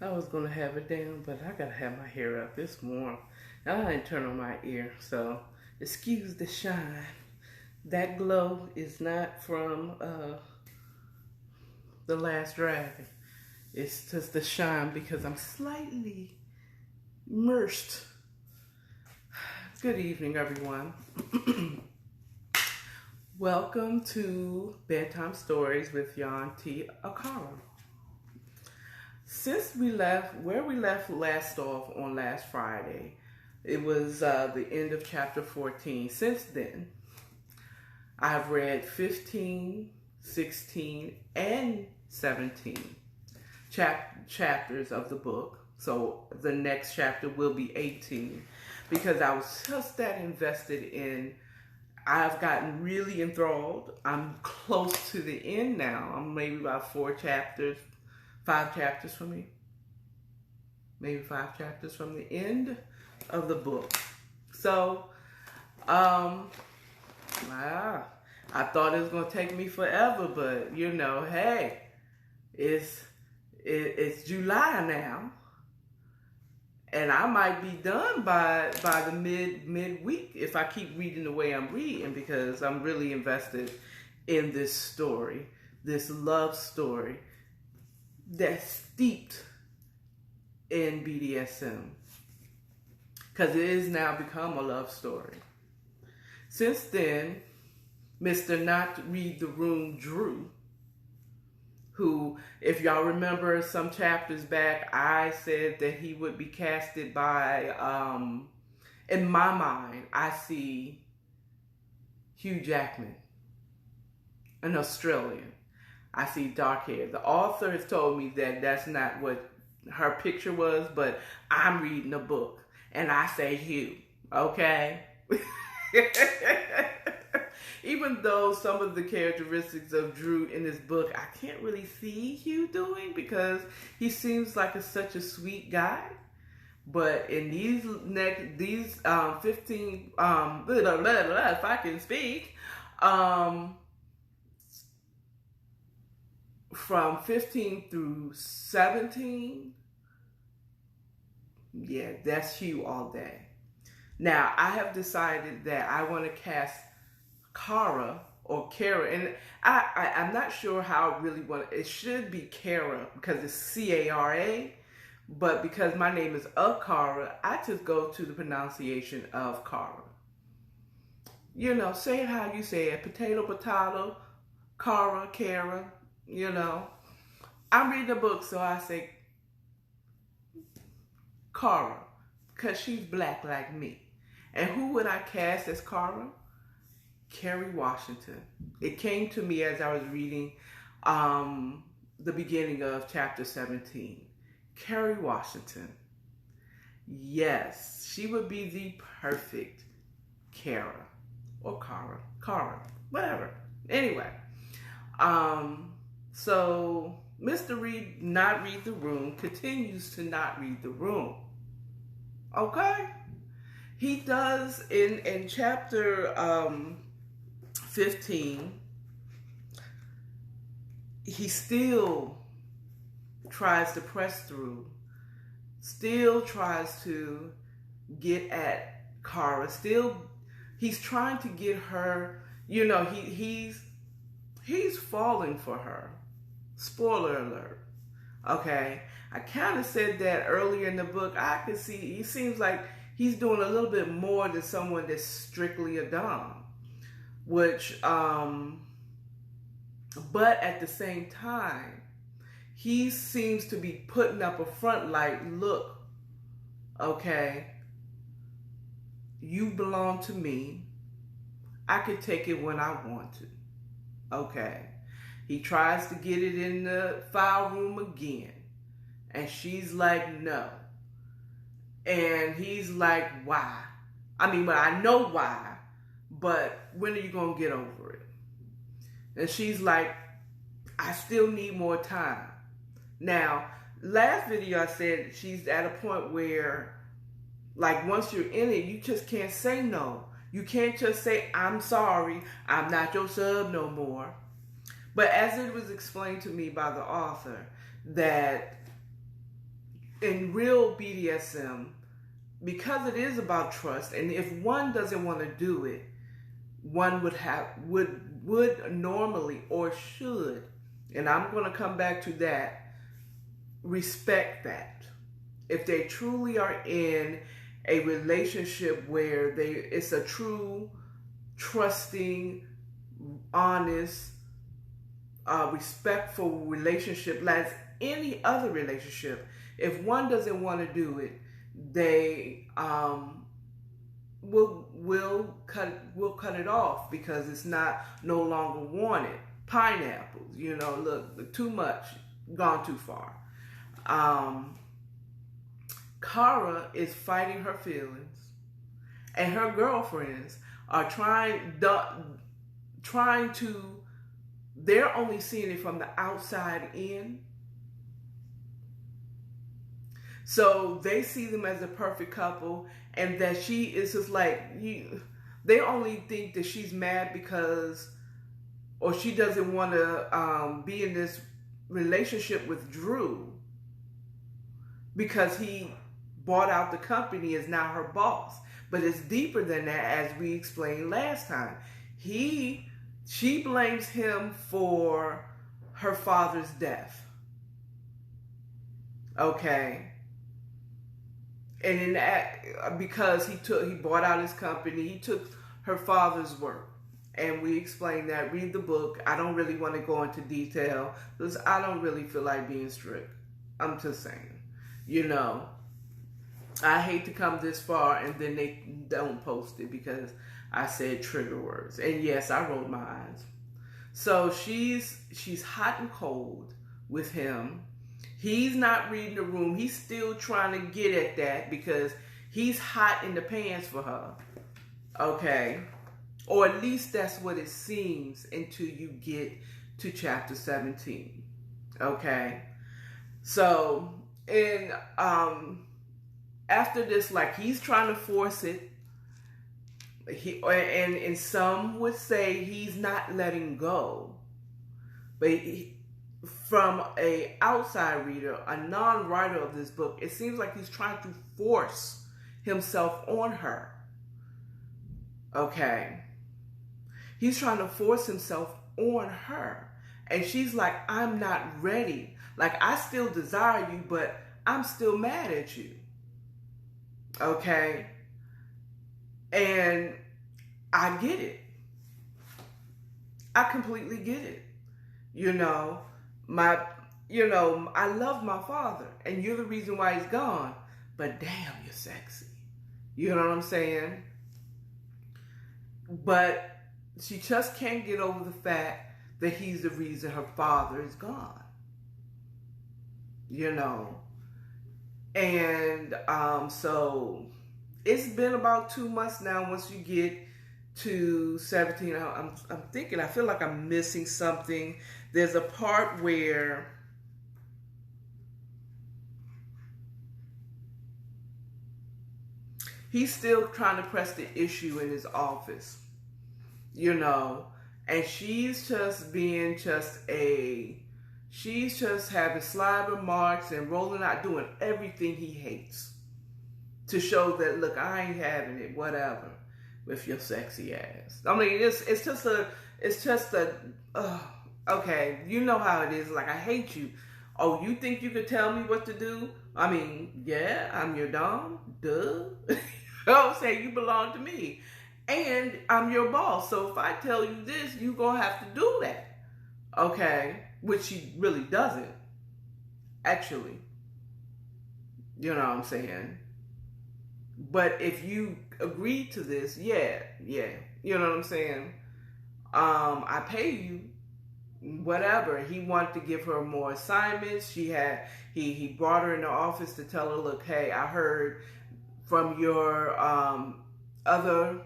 I was gonna have it down, but I gotta have my hair up. It's warm. I didn't turn on my ear, so excuse the shine. That glow is not from the Last Dragon. It's just the shine because I'm slightly immersed. Good evening, everyone. Welcome to Bedtime Stories with Yon T. Akara. Since we left, where we left last off on last Friday, it was the end of chapter 14. Since then, I've read 15, 16, and 17 chapters of the book. So the next chapter will be 18 because I was just that invested in. I've gotten really enthralled. I'm close to the end now. I'm maybe about 5 chapters from me. Maybe 5 chapters from the end of the book. So, I thought it was going to take me forever, but you know, hey, it's July now. And I might be done by the midweek if I keep reading the way I'm reading, because I'm really invested in this story, this love story that's steeped in BDSM, because it has now become a love story. Since then, Mr. Not Read the Room Drew, who, if y'all remember some chapters back, I said that he would be casted by, in my mind, I see Hugh Jackman, an Australian. I see dark hair. The author has told me that that's not what her picture was, but I'm reading a book and I say Hugh, okay? Even though some of the characteristics of Drew in this book, I can't really see Hugh doing because he seems like such a sweet guy. But in these 15, if I can speak, from 15 through 17, yeah, that's Hugh all day. Now, I have decided that I want to cast Cara or Kara, and I'm not sure how I really want it. It should be Kara because it's C-A-R-A, but because my name is Akara, I just go to the pronunciation of Cara. You know, say it how you say it. Potato, potato, Cara, Kara, you know. I'm reading a book, so I say Cara because she's black like me. And who would I cast as Cara? Kerry Washington. It came to me as I was reading the beginning of chapter 17. Kerry Washington. Yes, she would be the perfect Kara or Cara, whatever. Anyway, so Mr. Not Read the Room continues to not read the room. Okay? He does in chapter 15, he still tries to press through, still tries to get at Cara, he's trying to get her, you know, he's falling for her. Spoiler alert. Okay, I kind of said that earlier in the book. I could see, he seems like he's doing a little bit more than someone that's strictly a dom. Which, but at the same time, he seems to be putting up a front like, look, okay, you belong to me. I could take it when I want to. Okay. He tries to get it in the file room again. And she's like, no. And he's like, why? I mean, well, I know why. But when are you going to get over it? And she's like, I still need more time. Now, last video I said she's at a point where, like, once you're in it, you just can't say no. You can't just say, I'm sorry, I'm not your sub no more. But as it was explained to me by the author, that in real BDSM, because it is about trust, and if one doesn't want to do it, one would normally or should, and I'm going to come back to that, respect that. If they truly are in a relationship where it's a true, trusting, honest, respectful relationship, like any other relationship, if one doesn't want to do it, they will cut it off because it's no longer wanted. Pineapples, look, too much, gone too far. Cara is fighting her feelings, and her girlfriends are trying to. They're only seeing it from the outside in. So they see them as a perfect couple, and that she is just like they only think that she's mad because, or she doesn't want to be in this relationship with Drew because he bought out the company, is now her boss. But it's deeper than that, as we explained last time. She blames him for her father's death. Okay. And in that, because he bought out his company, he took her father's work. And we explained that. Read the book. I don't really want to go into detail because I don't really feel like being strict. I'm just saying. I hate to come this far and then they don't post it because I said trigger words. And yes, I rolled my eyes. So she's hot and cold with him. He's not reading the room. He's still trying to get at that because he's hot in the pants for her. Okay. Or at least that's what it seems until you get to chapter 17. Okay. So, and after this, like, he's trying to force it. And some would say he's not letting go. But from a outside reader, a non-writer of this book, it seems like he's trying to force himself on her. Okay. He's trying to force himself on her. And she's like, I'm not ready. Like, I still desire you, but I'm still mad at you. Okay. And I get it. I completely get it. I love my father, and you're the reason why he's gone. But damn, you're sexy. You know what I'm saying? But she just can't get over the fact that he's the reason her father is gone. And so it's been about 2 months now. Once you get to 17, I'm thinking, I feel like I'm missing something. There's a part where he's still trying to press the issue in his office, and she's just being she's just having slide remarks and rolling out, doing everything he hates to show that, look, I ain't having it, whatever, with your sexy ass. I mean, it's just okay, you know how it is. Like, I hate you. Oh, you think you could tell me what to do? I mean, yeah, I'm your dom, duh. I'm saying you belong to me. And I'm your boss. So if I tell you this, you're going to have to do that. Okay? Which she really doesn't. Actually. You know what I'm saying? But if you agree to this, yeah. You know what I'm saying? I pay you. Whatever. He wanted to give her more assignments. He brought her in the office to tell her, look, hey, I heard from your other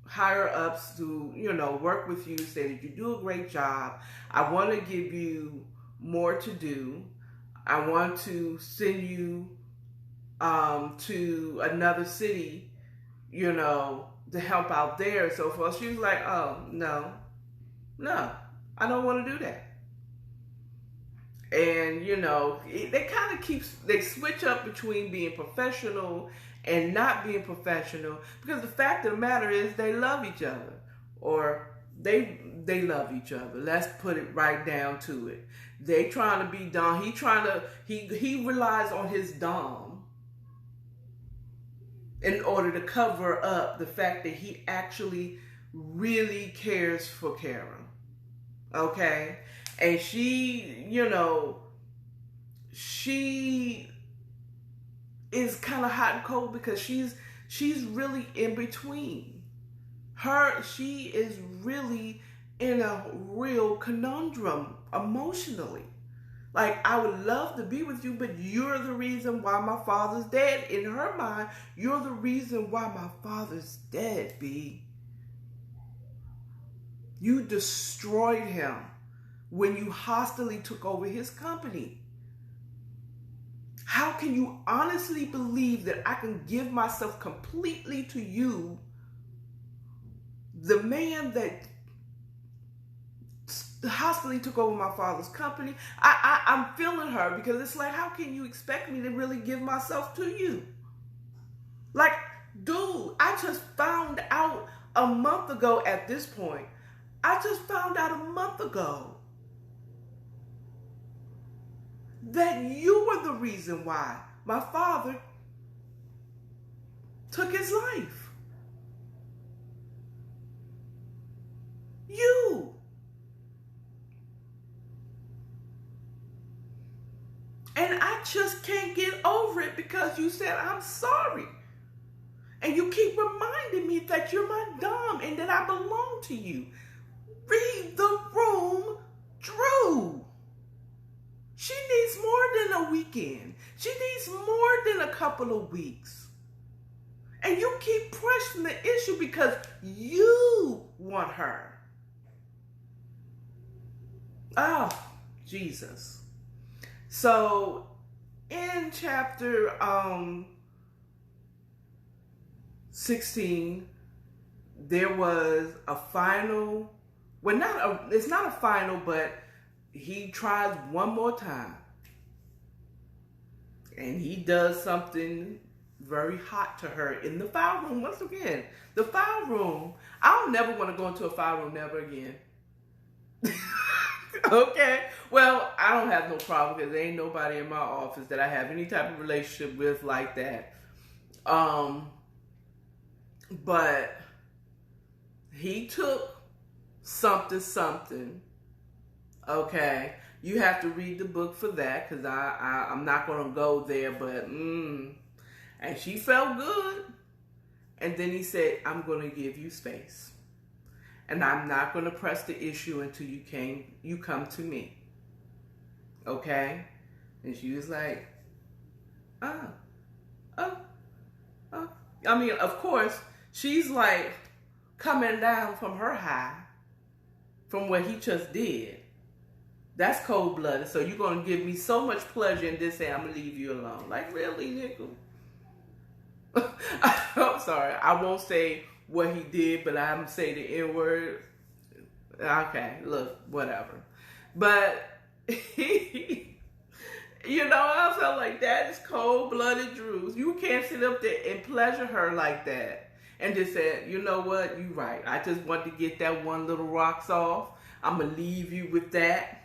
higher ups who, work with you, say that you do a great job. I want to give you more to do. I want to send you to another city, to help out there and so forth. She was like, oh, no, I don't want to do that. And, you know, they kind of they switch up between being professional and not being professional, because the fact of the matter is they love each other, or they love each other. Let's put it right down to it. They trying to be Dom. He relies on his Dom in order to cover up the fact that he actually really cares for Karen. Okay? And she, you know, she is kind of hot and cold because she's really in between. She is really in a real conundrum emotionally. Like, I would love to be with you, but you're the reason why my father's dead. In her mind, you're the reason why my father's dead, B. You destroyed him when you hostilely took over his company. How can you honestly believe that I can give myself completely to you, the man that hostilely took over my father's company? I'm feeling her, because it's like, how can you expect me to really give myself to you? Like, dude, I just found out a month ago at this point. I just found out a month ago that you were the reason why my father took his life. You. And I just can't get over it, because you said, I'm sorry. And you keep reminding me that you're my Dom and that I belong to you. Read the room, Drew. She needs more than a weekend. She needs more than a couple of weeks. And you keep pressing the issue because you want her. Oh, Jesus. So, in chapter 16, there was a final, well, it's not a final, but he tries one more time. And he does something very hot to her in the file room. Once again, the file room. I'll never want to go into a file room, never again. Okay? Well, I don't have no problem, because there ain't nobody in my office that I have any type of relationship with like that. But he took something. Okay, you have to read the book for that, because I'm not going to go there, but and she felt good. And then he said, I'm going to give you space, and I'm not going to press the issue until you come to me. Okay? And she was like, oh. I mean, of course, she's like coming down from her high from what he just did. That's cold-blooded. So you're going to give me so much pleasure and then say, I'm going to leave you alone. Like, really, nickel? I'm sorry. I won't say what he did, but I'm going to say the N-word. Okay, look, whatever. But, you know, I felt like that is cold-blooded Drews. You can't sit up there and pleasure her like that. And just say, you know what, you right. I just want to get that one little rocks off. I'm going to leave you with that.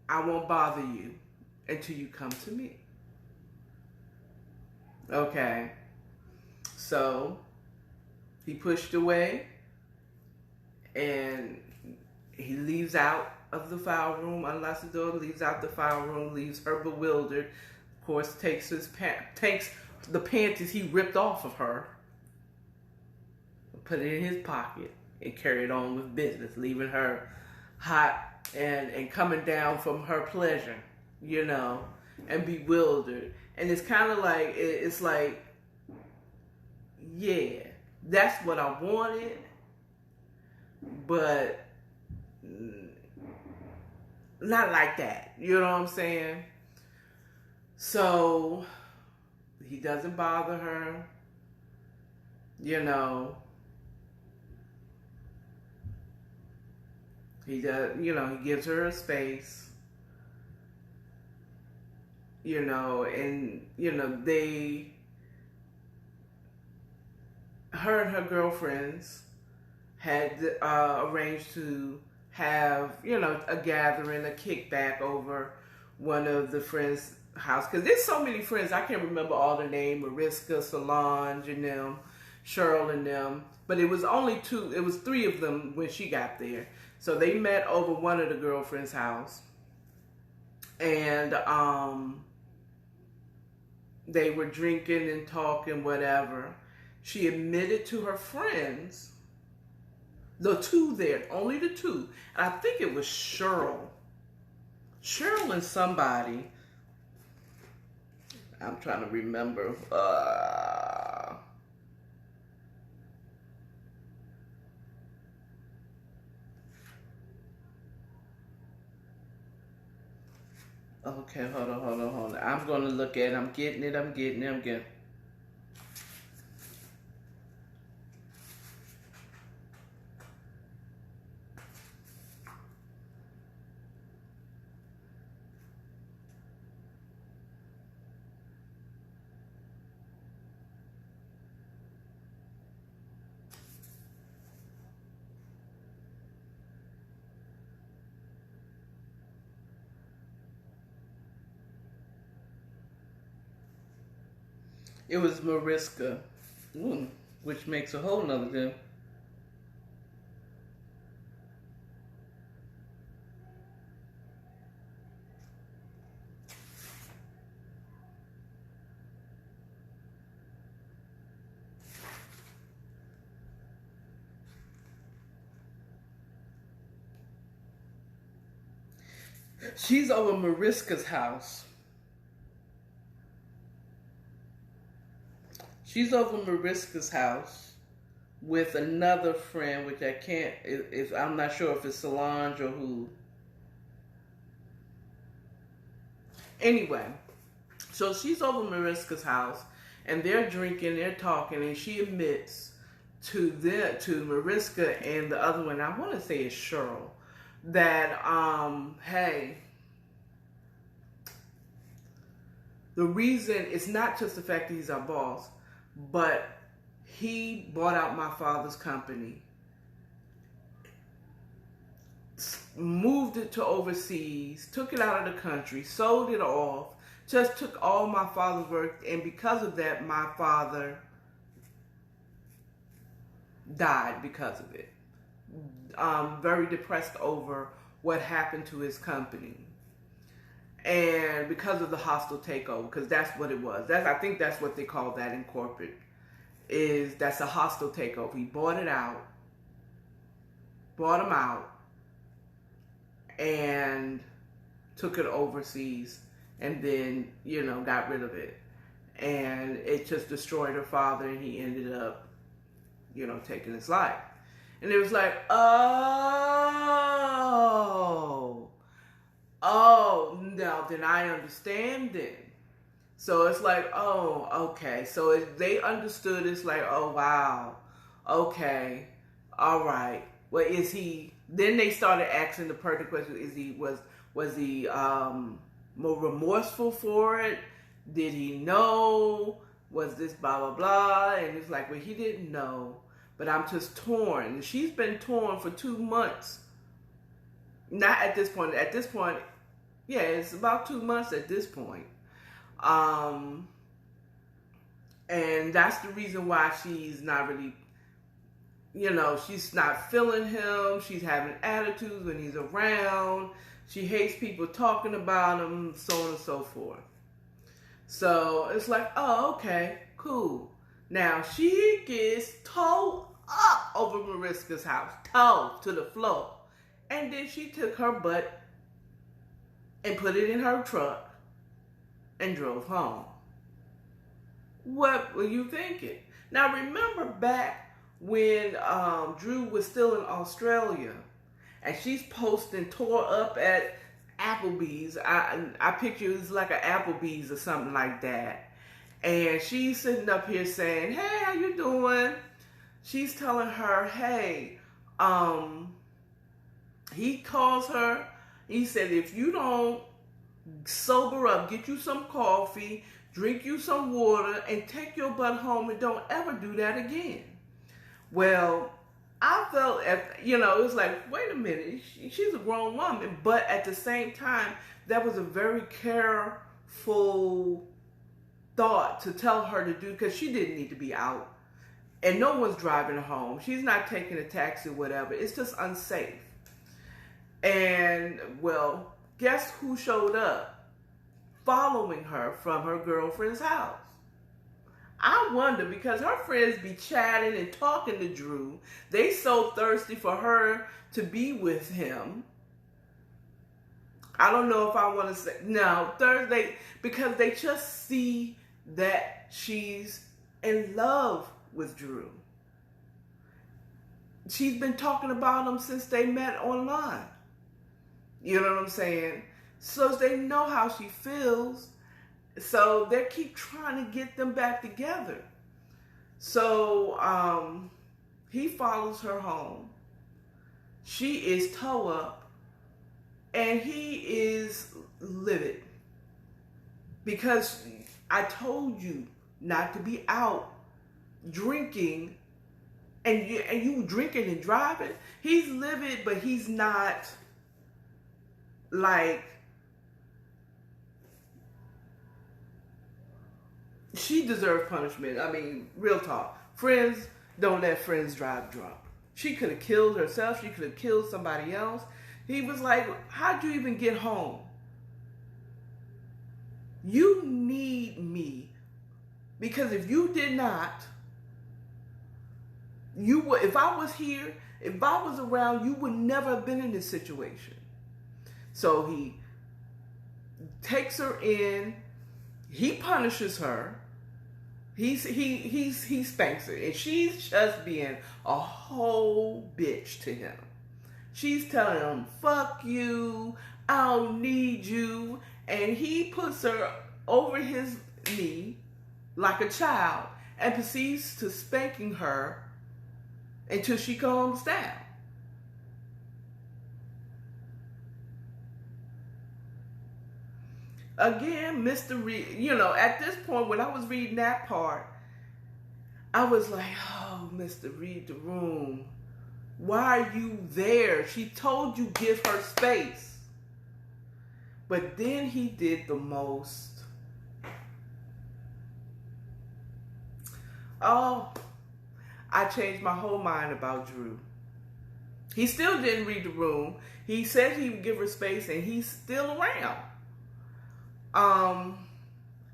I won't bother you until you come to me. Okay. So, he pushed away, and he leaves out of the file room, unlocks the door, leaves out the file room, leaves her bewildered. Of course, takes the panties he ripped off of her, put it in his pocket, and carried on with business, leaving her hot and coming down from her pleasure, you know, and bewildered. And it's kind of like, it's like, yeah, that's what I wanted, but not like that. You know what I'm saying? So he doesn't bother her, you know. He does, you know, he gives her a space. and her and her girlfriends had arranged to have, a gathering, a kickback over one of the friends' house. Because there's so many friends, I can't remember all the names, Mariska, Solange, and them, Cheryl and them. But it was only two, it was three of them when she got there. So they met over one of the girlfriend's house. And they were drinking and talking, whatever. She admitted to her friends, the two there, only the two. And I think it was Cheryl. Cheryl and somebody. I'm trying to remember. Okay, hold on. I'm going to look at it. I'm getting it. It was Mariska, which makes a whole nother thing. She's over Mariska's house. She's over Mariska's house with another friend, which I can't, if I'm not sure if it's Solange or who. Anyway, so she's over Mariska's house, and they're drinking, they're talking, and she admits to Mariska and the other one, I want to say it's Cheryl, that, hey, the reason, it's not just the fact that he's our boss, but he bought out my father's company, moved it to overseas, took it out of the country, sold it off, just took all my father's work, and because of that, my father died because of it. Very depressed over what happened to his company. And because of the hostile takeover, because that's what it was. I think that's what they call that in corporate, that's a hostile takeover. He bought him out, and took it overseas, and then, got rid of it. And it just destroyed her father, and he ended up, taking his life. And it was like, no, then I understand then. So it's like, okay. So they understood, it's like, oh, wow. Okay. All right. Well, is he, then they started asking the pertinent question, was he more remorseful for it? Did he know? Was this blah, blah, blah? And it's like, well, he didn't know, but I'm just torn. And she's been torn for 2 months. Not at this point. At this point, yeah, it's about 2 months at this point. And that's the reason why she's not really, she's not feeling him. She's having attitudes when he's around. She hates people talking about him, so on and so forth. So it's like, okay, cool. Now she gets towed up over Mariska's house, towed to the floor. And then she took her butt and put it in her truck and drove home. What were you thinking? Now remember back when Drew was still in Australia, and she's posting tore up at Applebee's. I picture it was like an Applebee's or something like that. And she's sitting up here saying, hey, how you doing? She's telling her, hey, he calls her. He said, if you don't sober up, get you some coffee, drink you some water, and take your butt home and don't ever do that again. Well, I felt, it was like, wait a minute, she's a grown woman, but at the same time, that was a very careful thought to tell her to do, because she didn't need to be out, and no one's driving her home. She's not taking a taxi or whatever. It's just unsafe. And, well, guess who showed up following her from her girlfriend's house? I wonder, because her friends be chatting and talking to Drew. They so thirsty for her to be with him. I don't know if I want to say, no, Thursday, because they just see that she's in love with Drew. She's been talking about him since they met online. You know what I'm saying? So they know how she feels. So they keep trying to get them back together. So he follows her home. She is toe up. And he is livid. Because I told you not to be out drinking. And you drinking and driving. He's livid, but he's not like... She deserves punishment. I mean, real talk. Friends, don't let friends drive drunk. She could have killed herself. She could have killed somebody else. He was like, how'd you even get home? You need me. Because if you did not, you would, if I was here, if I was around, you would never have been in this situation. So he takes her in. He punishes her. He spanks her, and she's just being a whole bitch to him. She's telling him, fuck you, I don't need you, and he puts her over his knee like a child and proceeds to spanking her until she calms down. Again, Mr. Reed, at this point, when I was reading that part, I was like, oh, Mr. Read the Room, why are you there? She told you give her space. But then he did the most. Oh, I changed my whole mind about Drew. He still didn't read the room. He said he would give her space, and he's still around.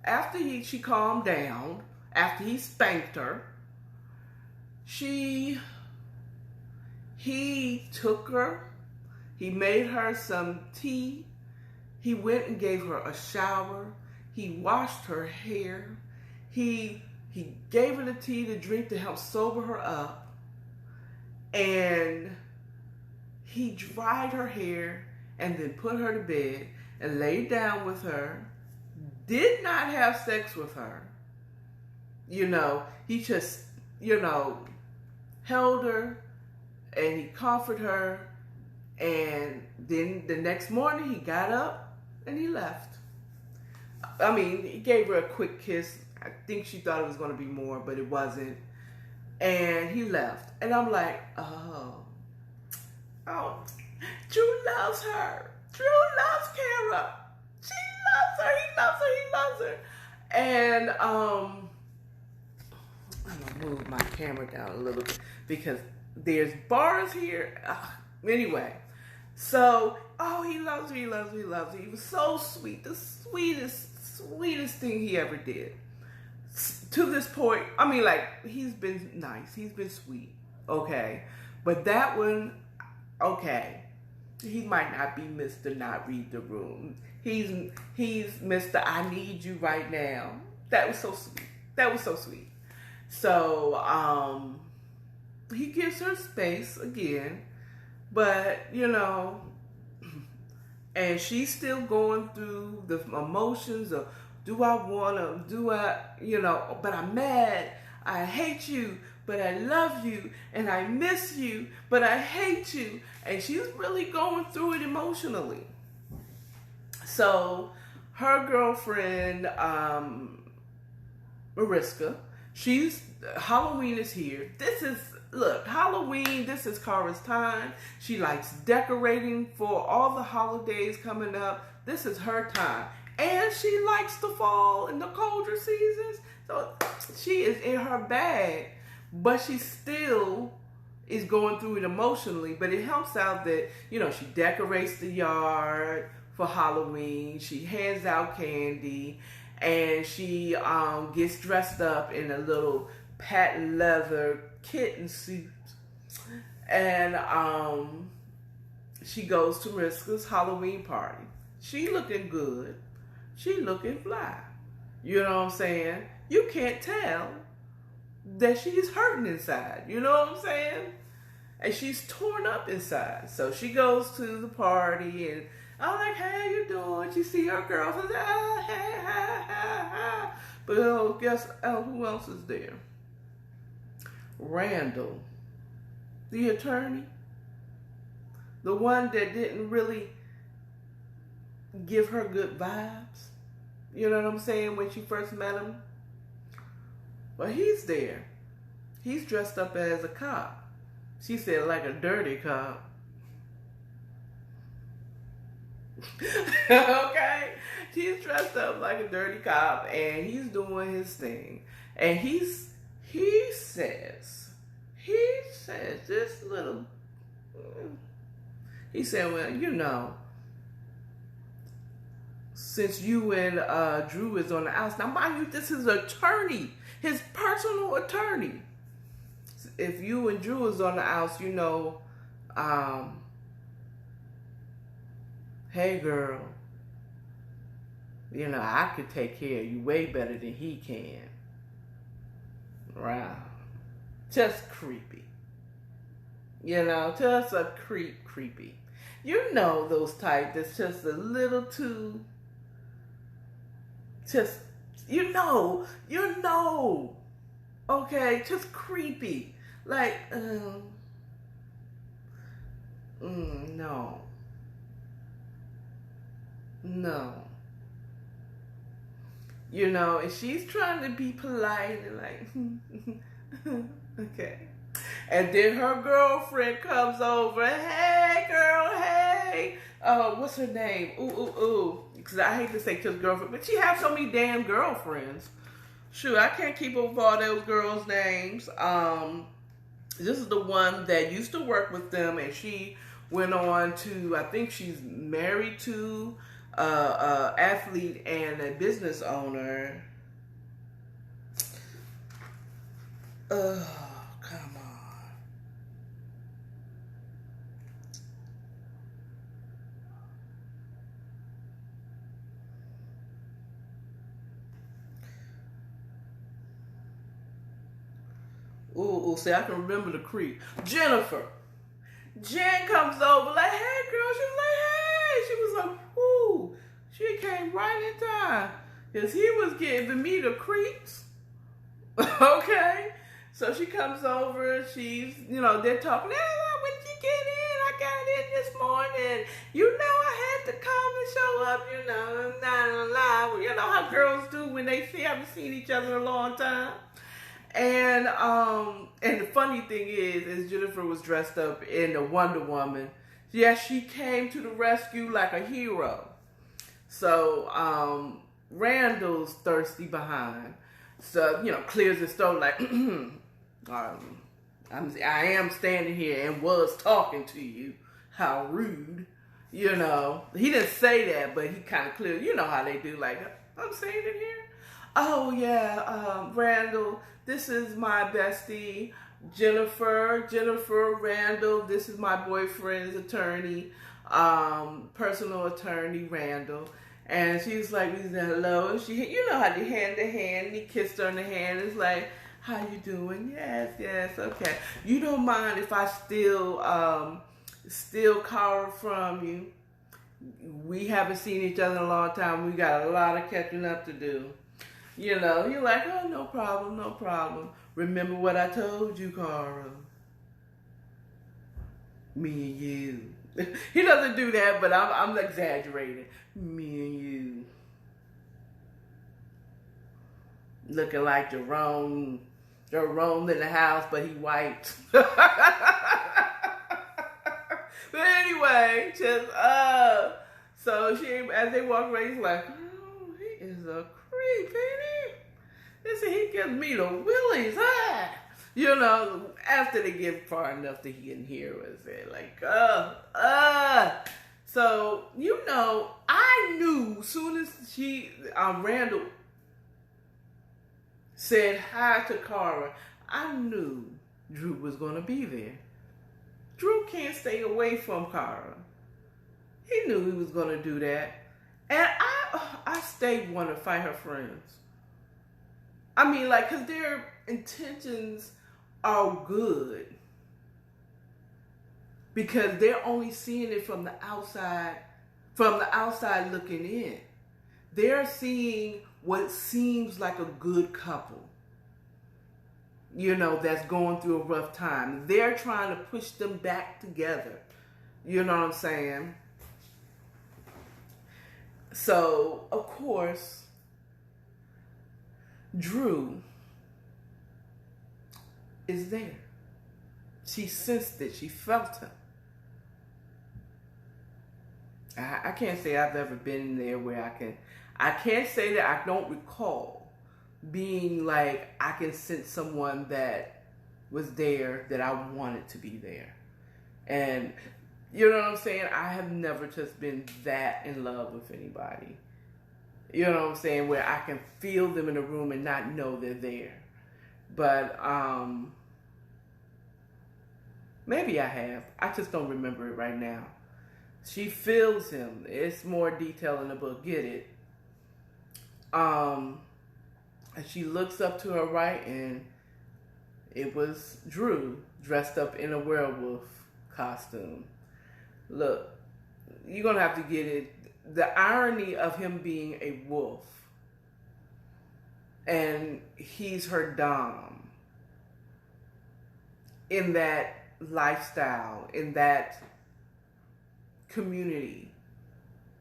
After she calmed down, after he spanked her, he took her, he made her some tea, he went and gave her a shower, he washed her hair, he gave her the tea to drink to help sober her up, and he dried her hair and then put her to bed and laid down with her. Did not have sex with her. He just, held her and he comforted her. And then the next morning he got up and he left. I mean, he gave her a quick kiss. I think she thought it was going to be more, but it wasn't. And he left. And I'm like, oh, Drew loves her. Drew loves Cara. She loves her. He loves her. And I'm gonna move my camera down a little bit because there's bars here. Anyway, so he loves her. He loves her. He was so sweet. The sweetest thing he ever did. To this point, I mean, like, he's been nice. He's been sweet. Okay, but that one, okay. He might not be Mr. Not Read the Room. He's Mr. I need you right now. That was so sweet. So, he gives her space again, but, and she's still going through the emotions of, do I want to, but I'm mad. I hate you, but I love you, and I miss you, but I hate you. And she's really going through it emotionally. So, her girlfriend, Mariska, Halloween is here. Halloween, this is Cara's time. She likes decorating for all the holidays coming up. This is her time. And she likes the fall and the colder seasons. So she is in her bag, but she still is going through it emotionally. But it helps out that, she decorates the yard for Halloween. She hands out candy. And she gets dressed up in a little patent leather kitten suit. And she goes to Mariska's Halloween party. She looking good. She looking fly. You know what I'm saying? You can't tell that she's hurting inside. You know what I'm saying? And she's torn up inside. So she goes to the party and I'm like, hey, how you doing? She see her girlfriend. Hey. But guess who else is there? Randall, the attorney. The one that didn't really give her good vibes. You know what I'm saying? When she first met him. Well, he's there. He's dressed up as a cop. She said like a dirty cop. Okay? He's dressed up like a dirty cop and he's doing his thing. And he says this little, he said, well, since you and Drew is on the outs, now mind you, this is attorney, his personal attorney. If you and Drew is on the outs, hey girl, I could take care of you way better than he can. Wow. Just creepy. Just a creepy. Those type that's just a little too, just, okay, just creepy. Like, no. And she's trying to be polite and like, okay. And then her girlfriend comes over. Hey, girl, hey. What's her name? Ooh. Because I hate to say just girlfriend, but she has so many damn girlfriends. Shoot, I can't keep up with all those girls' names. This is the one that used to work with them, and she went on to, I think she's married to athlete and a business owner. Oh, come on. Ooh, see, I can remember the creep. Jennifer. Jen comes over like, hey, girl. She was like, hey. She was like, ooh. She came right in time. Because he was giving me the creeps. Okay? So she comes over. She's, they're talking. Hey, when did you get in? I got in this morning. I had to come and show up, not lie. How girls do when they haven't seen each other in a long time. And the funny thing is Jennifer was dressed up in the Wonder Woman. Yes, she came to the rescue like a hero. So Randall's thirsty behind. So, clears his throat like, I am standing here and was talking to you. How rude. He didn't say that, but he kind of cleared. You know how they do, like, I'm standing here. Oh, yeah, Randall, this is my bestie, Jennifer, Randall. This is my boyfriend's attorney, personal attorney, Randall. And she's like, we said hello. And she, how they hand to hand. And he kissed her on the hand. It's like, how you doing? Yes, okay. You don't mind if I steal Cara from you? We haven't seen each other in a long time. We got a lot of catching up to do. You're like, oh, no problem. Remember what I told you, Cara? Me and you. He doesn't do that, but I'm exaggerating. Me and you. looking like Jerome in the house, but he white. But anyway, so she, as they walk away, he's like, oh, he is a creep, ain't he? Listen, he gives me the willies, You know, after they get far enough that he can hear us, they're like, So, you know, I knew as soon as Randall said hi to Cara, I knew Drew was going to be there. Drew can't stay away from Cara. He knew he was going to do that. And I stayed wanting to fight her friends. I mean, like, because their intentions are good. Because they're only seeing it from the outside looking in. They're seeing what seems like a good couple, you know, that's going through a rough time. They're trying to push them back together. You know what I'm saying? So, of course, Drew is there. She sensed it. She felt him. I can't say I've ever been there where I can't say that I don't recall being like I can sense someone that was there that I wanted to be there. And you know what I'm saying? I have never just been that in love with anybody. You know what I'm saying? Where I can feel them in the room and not know they're there. But maybe I have. I just don't remember it right now. She feels him. It's more detail in the book. Get it? And she looks up to her right, and it was Drew dressed up in a werewolf costume. Look, you're going to have to get it. The irony of him being a wolf, and he's her dom, in that lifestyle, in that community,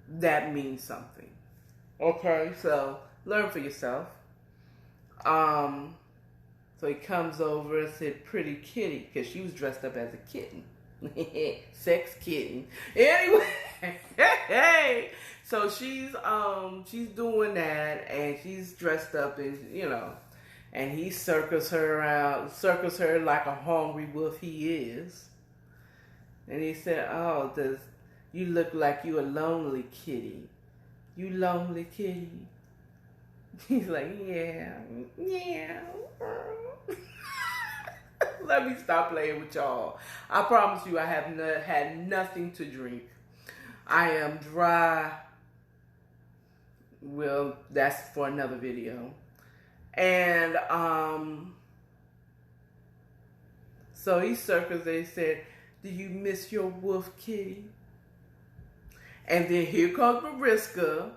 that means something. Okay, so learn for yourself. So he comes over and said, pretty kitty, because she was dressed up as a kitten. Sex kitten. Anyway, hey. So she's doing that, and she's dressed up as, you know, and he circles her like a hungry wolf he is. And he said, oh, you look like you a lonely kitty. You lonely kitty. He's like, yeah. Let me stop playing with y'all. I promise you I have had nothing to drink. I am dry. Well, that's for another video. And so he circles and he said, do you miss your wolf kitty? And then here comes Mariska,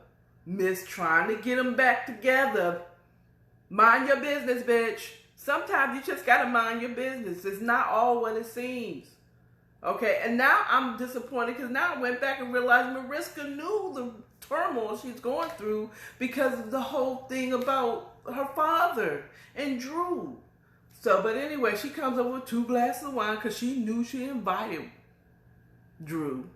Miss trying to get them back together. Mind your business, bitch. Sometimes you just gotta mind your business. It's not all what it seems. Okay, and now I'm disappointed because now I went back and realized Mariska knew the turmoil she's going through because of the whole thing about her father and Drew. So, but anyway, she comes over with 2 glasses of wine because she knew she invited Drew.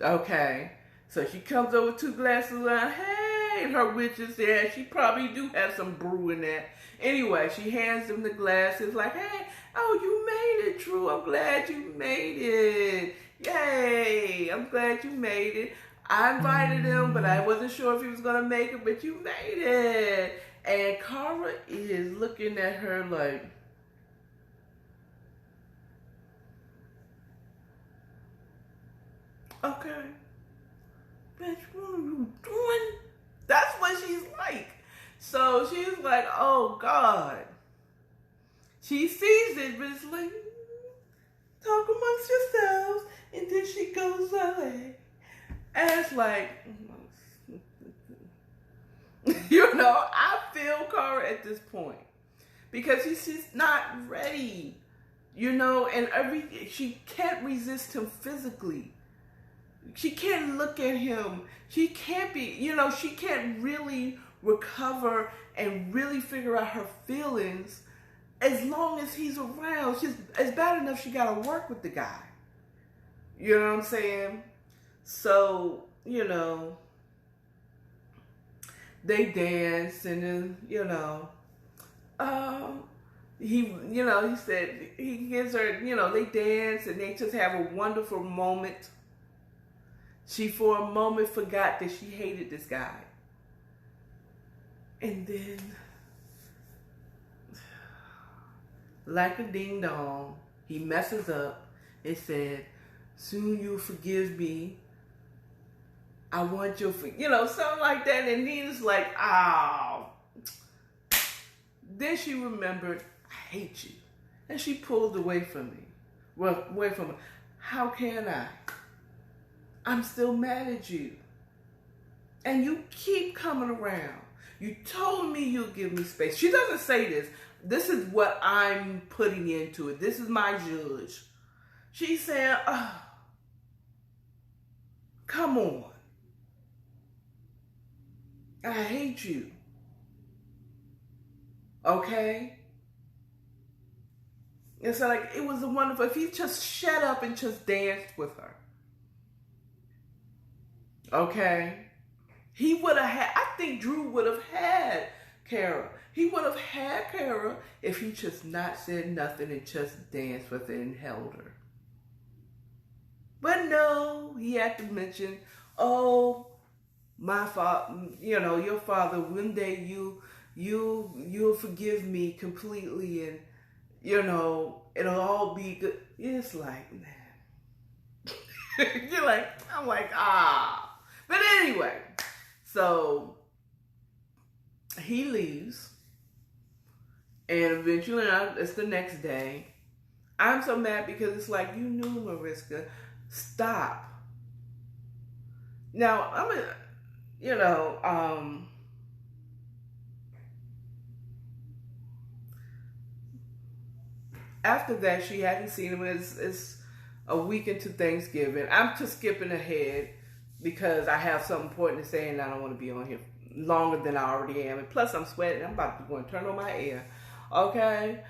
Okay, so she comes over with 2 glasses of wine. Hey, her witch is there. She probably do have some brew in there. Anyway, she hands them the glasses like, hey, oh, you made it, Drew. I'm glad you made it. Yay, I'm glad you made it. I invited him, but I wasn't sure if he was going to make it, but you made it. And Cara is looking at her like, okay, bitch, what are you doing? That's what she's like. So she's like, oh, God. She sees it, but it's like, talk amongst yourselves. And then she goes away. And it's like, you know, I feel Cara at this point. Because she's not ready. You know, and she can't resist him physically. She can't look at him. She can't be, she can't really recover and really figure out her feelings as long as he's around. It's bad enough she got to work with the guy. You know what I'm saying? So, they dance, and then, he said he gives her, they dance and they just have a wonderful moment. She for a moment forgot that she hated this guy. And then, like a ding dong, he messes up and said, soon you'll forgive me. I want your, something like that. And Nina's like, oh. Then she remembered, I hate you. And she pulled away from me. Well, away from her. How can I? I'm still mad at you. And you keep coming around. You told me you'll give me space. She doesn't say this. This is what I'm putting into it. This is my judge. She's saying, oh, come on. I hate you. Okay? And so, like, it was a wonderful, if he just shut up and just danced with her. Okay? He would have had, I think Drew would have had Cara. He would have had Cara if he just not said nothing and just danced with her and held her. But no, he had to mention, oh, my father, your father, one day you'll forgive me completely, and it'll all be good. It's like, man. You're like, I'm like, ah. But anyway, so he leaves, and eventually it's the next day. I'm so mad because it's like, you knew, Mariska, stop. Now, after that, she hadn't seen him. It's a week into Thanksgiving. I'm just skipping ahead because I have something important to say and I don't want to be on here longer than I already am. And plus, I'm sweating. I'm about to go and turn on my air. Okay?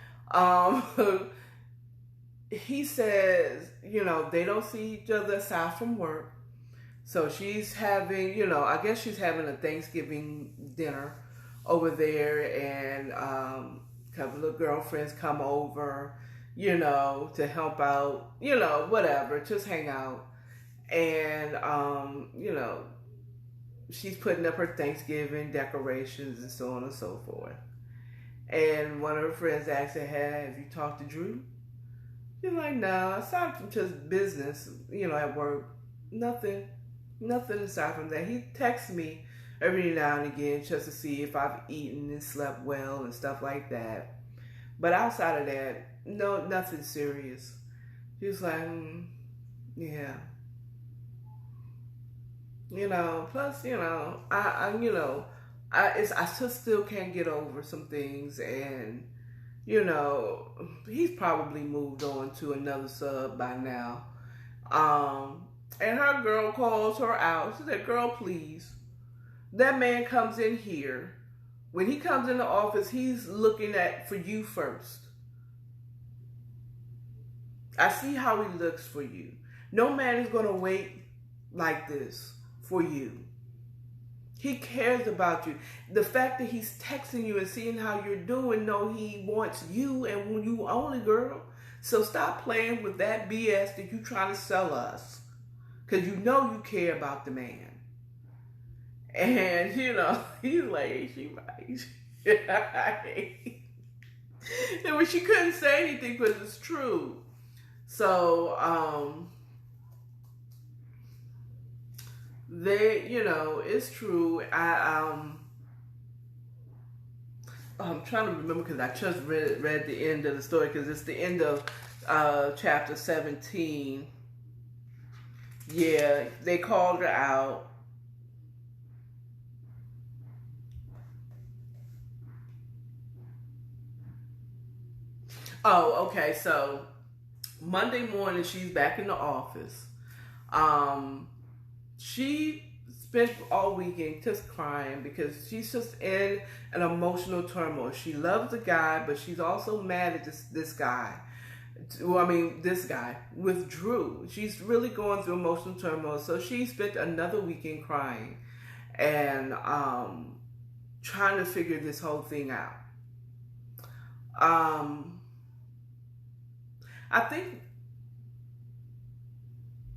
He says, they don't see each other aside from work. So she's having, I guess she's having a Thanksgiving dinner over there, and a couple of girlfriends come over, to help out, whatever, just hang out. And, she's putting up her Thanksgiving decorations and so on and so forth. And one of her friends asked her, have you talked to Drew? She's like, no, aside from just business, at work, nothing aside from that. He texts me every now and again just to see if I've eaten and slept well and stuff like that. But outside of that, no, nothing serious. She was like, yeah. Plus, I just still can't get over some things, and, he's probably moved on to another sub by now. And her girl calls her out. She said, girl, please. That man comes in here. When he comes in the office, he's looking for you first. I see how he looks for you. No man is going to wait like this for you. He cares about you. The fact that he's texting you and seeing how you're doing, no, he wants you and you only, girl. So stop playing with that BS that you're trying to sell us. Because you care about the man. And, he's like, she right. And when she couldn't say anything because it's true. So, it's true. I'm trying to remember because I just read the end of the story because it's the end of chapter 17. Yeah, they called her out. Oh, okay. So Monday morning, she's back in the office. she spent all weekend just crying because she's just in an emotional turmoil. She loves the guy, but she's also mad at this guy. This guy with Drew. She's really going through emotional turmoil. So she spent another weekend crying and trying to figure this whole thing out. I think,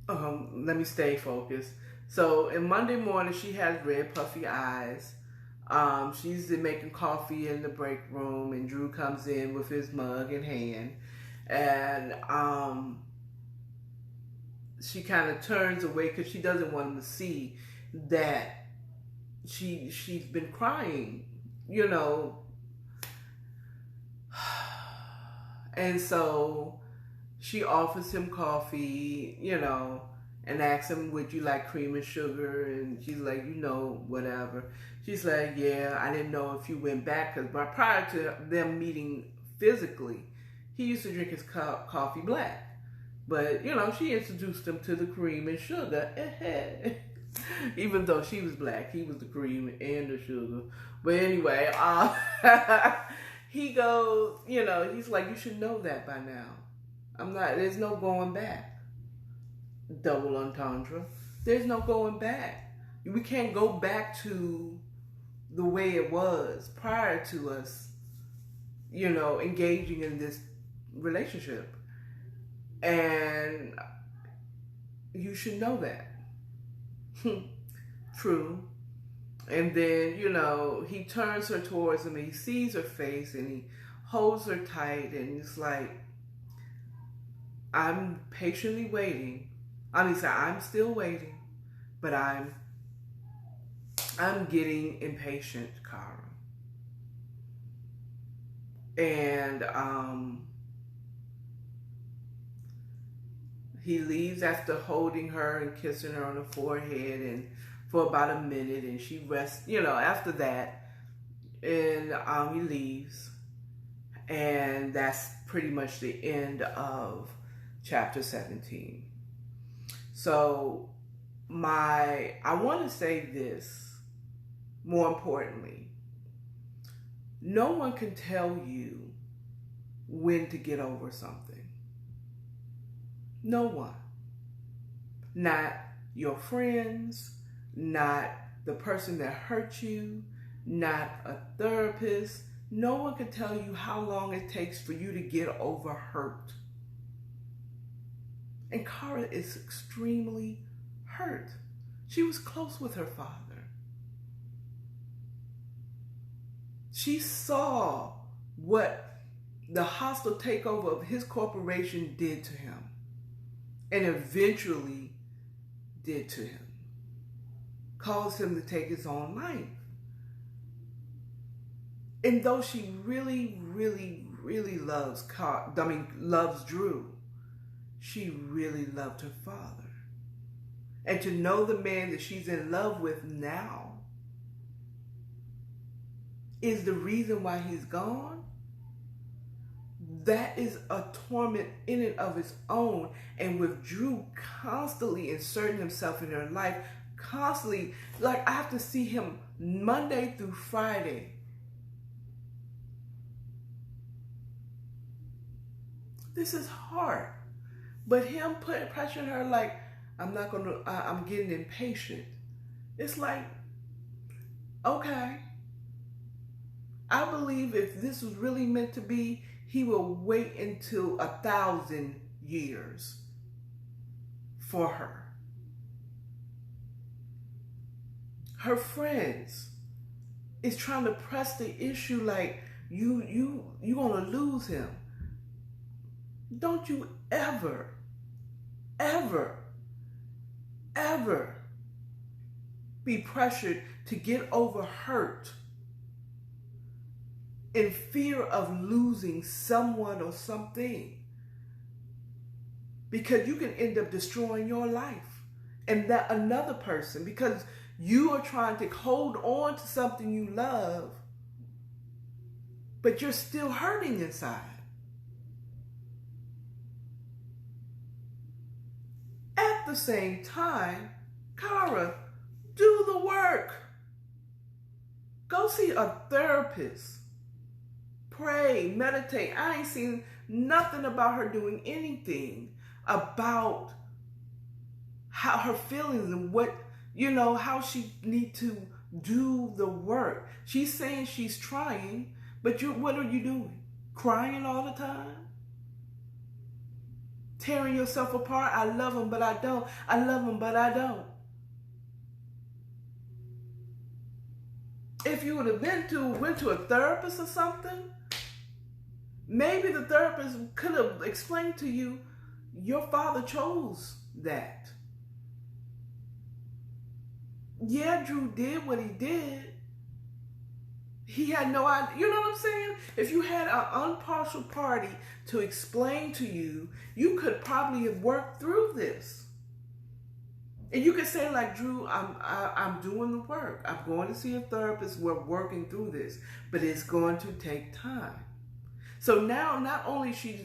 let me stay focused. So in Monday morning, she has red puffy eyes. She's making coffee in the break room, and Drew comes in with his mug in hand. And she kind of turns away because she doesn't want him to see that she's been crying, you know. And so she offers him coffee, you know, and asks him, would you like cream and sugar? And she's like, you know, whatever. She's like, yeah, I didn't know if you went back, because prior to them meeting physically, he used to drink his coffee black. But, you know, she introduced him to the cream and sugar. Even though she was black, he was the cream and the sugar. But anyway, he goes, you know, he's like, you should know that by now. There's no going back. Double entendre. There's no going back. We can't go back to the way it was prior to us, you know, engaging in this relationship. And you should know that. True. And then, you know, he turns her towards him and he sees her face and he holds her tight and it's like, I'm patiently waiting. I'm still waiting, but I'm getting impatient, Cara. And he leaves after holding her and kissing her on the forehead and for about a minute, and she rests, you know, after that. And he leaves. And that's pretty much the end of chapter 17. So I want to say this, more importantly. No one can tell you when to get over something. No one. Not your friends, not the person that hurt you, not a therapist. No one can tell you how long it takes for you to get over hurt. And Cara is extremely hurt. She was close with her father. She saw what the hostile takeover of his corporation did to him, and eventually did to him. Caused him to take his own life. And though she really, really, really loves Drew, she really loved her father. And to know the man that she's in love with now is the reason why he's gone, that is a torment in and of its own. And with Drew constantly inserting himself in her life, constantly, like I have to see him Monday through Friday. This is hard. But him putting pressure on her like, I'm getting impatient. It's like, okay. I believe if this was really meant to be, he will wait until 1,000 years for her. Her friends is trying to press the issue like, you gonna lose him. Don't you ever, ever, ever be pressured to get over hurt in fear of losing someone or something. Because you can end up destroying your life and that another person, because you are trying to hold on to something you love, but you're still hurting inside. At the same time, Cara, do the work. Go see a therapist. Pray, meditate. I ain't seen nothing about her doing anything about how her feelings and what, how she need to do the work. She's saying she's trying, but what are you doing? Crying all the time? Tearing yourself apart? I love him, but I don't. I love him, but I don't. If you would have went to a therapist or something, maybe the therapist could have explained to you, your father chose that. Yeah, Drew did what he did. He had no idea. You know what I'm saying? If you had an impartial party to explain to you, you could probably have worked through this. And you could say, like, Drew, I'm doing the work. I'm going to see a therapist. We're working through this. But it's going to take time. So now, not only she's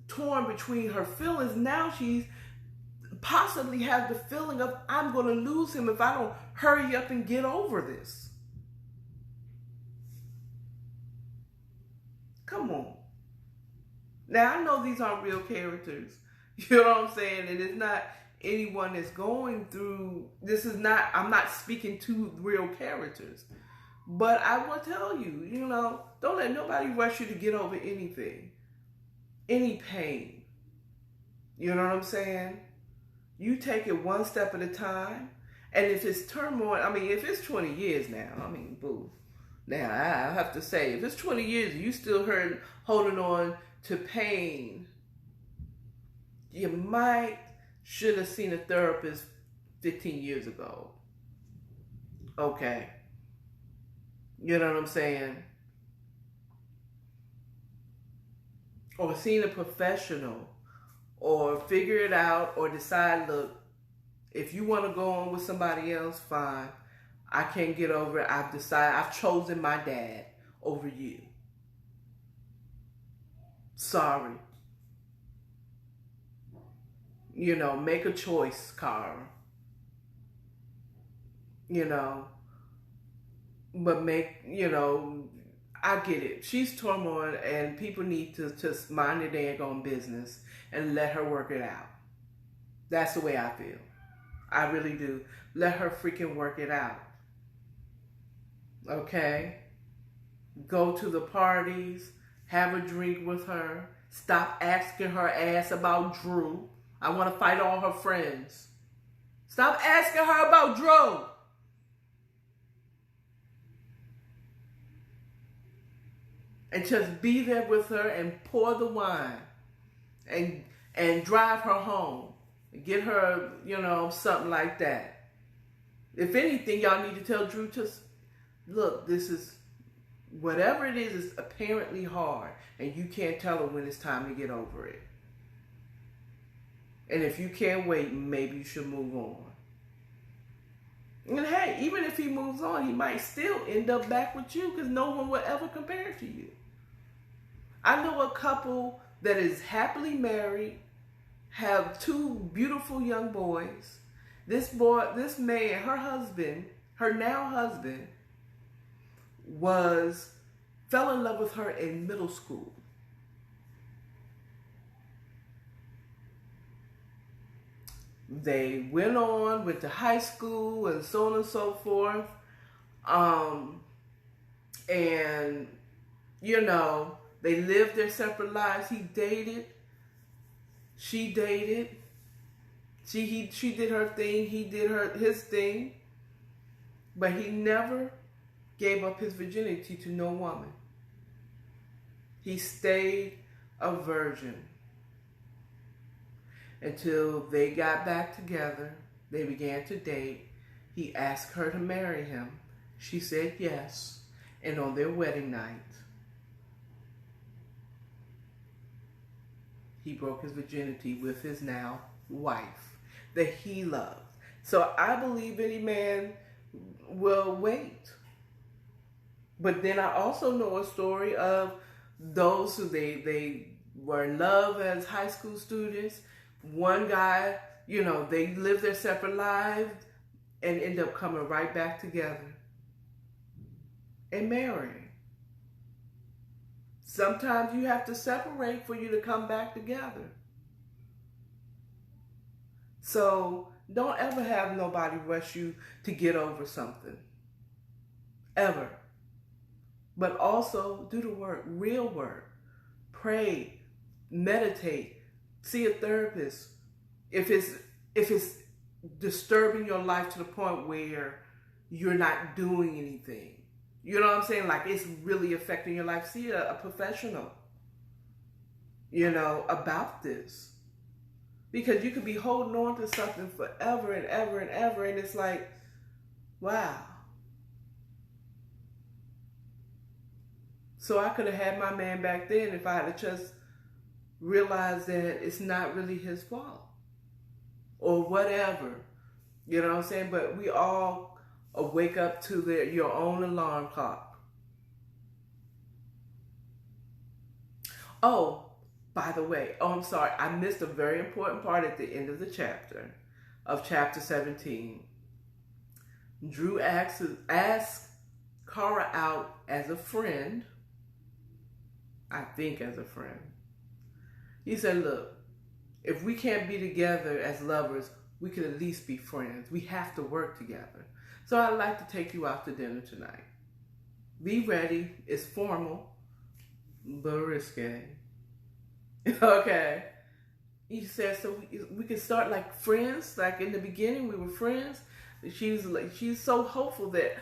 torn between her feelings, now she's possibly has the feeling of, I'm going to lose him if I don't hurry up and get over this. Come on. Now, I know these aren't real characters. You know what I'm saying? And it's not anyone that's going through, I'm not speaking to real characters. But I will tell you, don't let nobody rush you to get over anything. Any pain. You know what I'm saying? You take it one step at a time. And if it's turmoil, if it's 20 years now, boo. Now, I have to say, if it's 20 years and you still holding on to pain, you should have seen a therapist 15 years ago. Okay. You know what I'm saying? Or seen a professional, or figure it out, or decide, look, if you want to go on with somebody else, fine. I can't get over it. I've chosen my dad over you. Sorry. Make a choice, Cara. But I get it. She's turmoil, and people need to just mind their daggone business and let her work it out. That's the way I feel. I really do. Let her freaking work it out. Okay? Go to the parties. Have a drink with her. Stop asking her ass about Drew. I want to fight all her friends. Stop asking her about Drew. And just be there with her and pour the wine. And drive her home. Get her, something like that. If anything, y'all need to tell Drew, just, look, this is, whatever it is apparently hard. And you can't tell her when it's time to get over it. And if you can't wait, maybe you should move on. And hey, even if he moves on, he might still end up back with you because no one will ever compare to you. I know a couple that is happily married, have 2 beautiful young boys. This man, her now husband, fell in love with her in middle school. They went to high school and so on and so forth. And, they lived their separate lives. He dated. She dated. She did her thing. He did his thing. But he never gave up his virginity to no woman. He stayed a virgin. Until they got back together. They began to date. He asked her to marry him. She said yes. And on their wedding night, he broke his virginity with his now wife that he loved. So I believe any man will wait. But then I also know a story of those who they were in love as high school students. One guy, they lived their separate lives. and end up coming right back together and marrying. Sometimes you have to separate for you to come back together. So don't ever have nobody rush you to get over something. Ever. But also do the work, real work. Pray, meditate, see a therapist. If it's disturbing your life to the point where you're not doing anything. You know what I'm saying? Like it's really affecting your life. See a professional, about this. Because you could be holding on to something forever and ever and ever, and it's like, wow. So I could have had my man back then if I had just realized that it's not really his fault. Or whatever. You know what I'm saying? But we all wake up to your own alarm clock. Oh, by the way, I'm sorry. I missed a very important part at the end of the chapter, of chapter 17. Drew asks Cara out as a friend. I think as a friend. He said, look, if we can't be together as lovers, we could at least be friends. We have to work together. So I'd like to take you out to dinner tonight. Be ready. It's formal, but risque. Okay. He said, so we can start like friends. Like in the beginning, we were friends. She's so hopeful that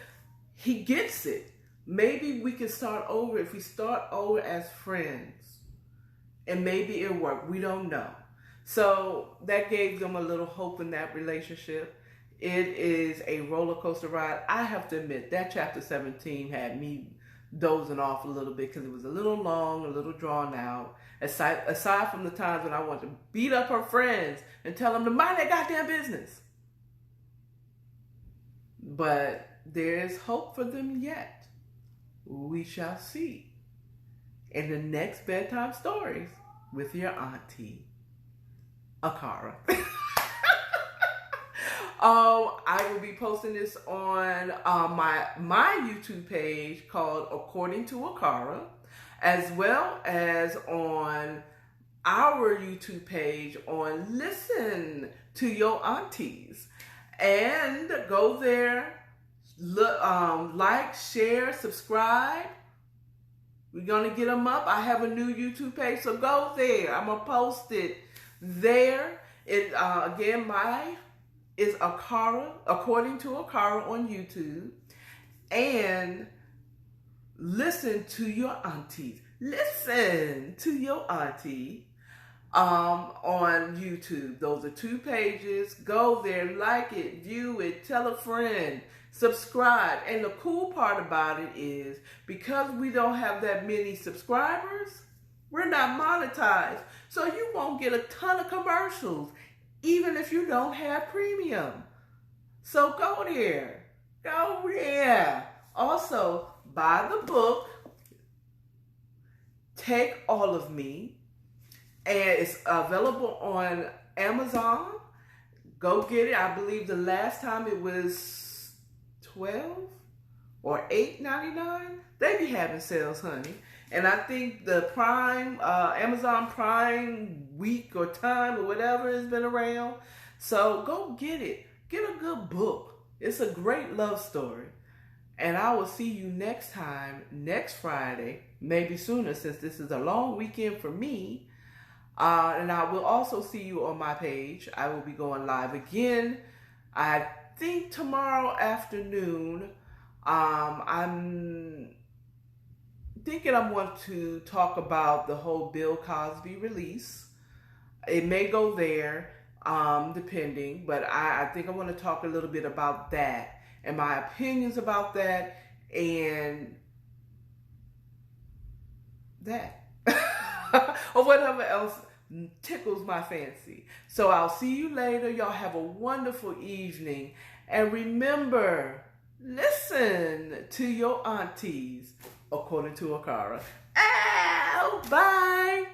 he gets it. Maybe we can start over. If we start over as friends, and maybe it'll work. We don't know. So that gave them a little hope in that relationship. It is a roller coaster ride. I have to admit, that chapter 17 had me dozing off a little bit because it was a little long, a little drawn out. Aside from the times when I wanted to beat up her friends and tell them to mind their goddamn business. But there's hope for them yet. We shall see in the next Bedtime Stories with your auntie, Akara. I will be posting this on my YouTube page called According to Akara, as well as on our YouTube page on Listen to Your Aunties. And go there, look, like, share, subscribe. We're going to get them up. I have a new YouTube page, so go there. I'm going to post it there. Again, mine is Akara, According to Akara on YouTube. And Listen to Your Aunties. Listen to Your Auntie on YouTube. Those are two pages. Go there, like it, view it, tell a friend, subscribe. And the cool part about it is because we don't have that many subscribers, we're not monetized. So you won't get a ton of commercials, even if you don't have premium. So go there. Go there. Also, buy the book, Take All of Me. And it's available on Amazon. Go get it. I believe the last time it was $12 or $8.99. They be having sales, honey. And I think the Prime, Amazon Prime week or time or whatever has been around. So go get it. Get a good book. It's a great love story. And I will see you next time, next Friday, maybe sooner since this is a long weekend for me. And I will also see you on my page. I will be going live again, I think tomorrow afternoon. I'm thinking I want to talk about the whole Bill Cosby release. It may go there, depending, but I think I want to talk a little bit about that and my opinions about that and that. Or whatever else tickles my fancy. So I'll see you later. Y'all have a wonderful evening. And remember, listen to your aunties, according to Akara. Ow! Bye!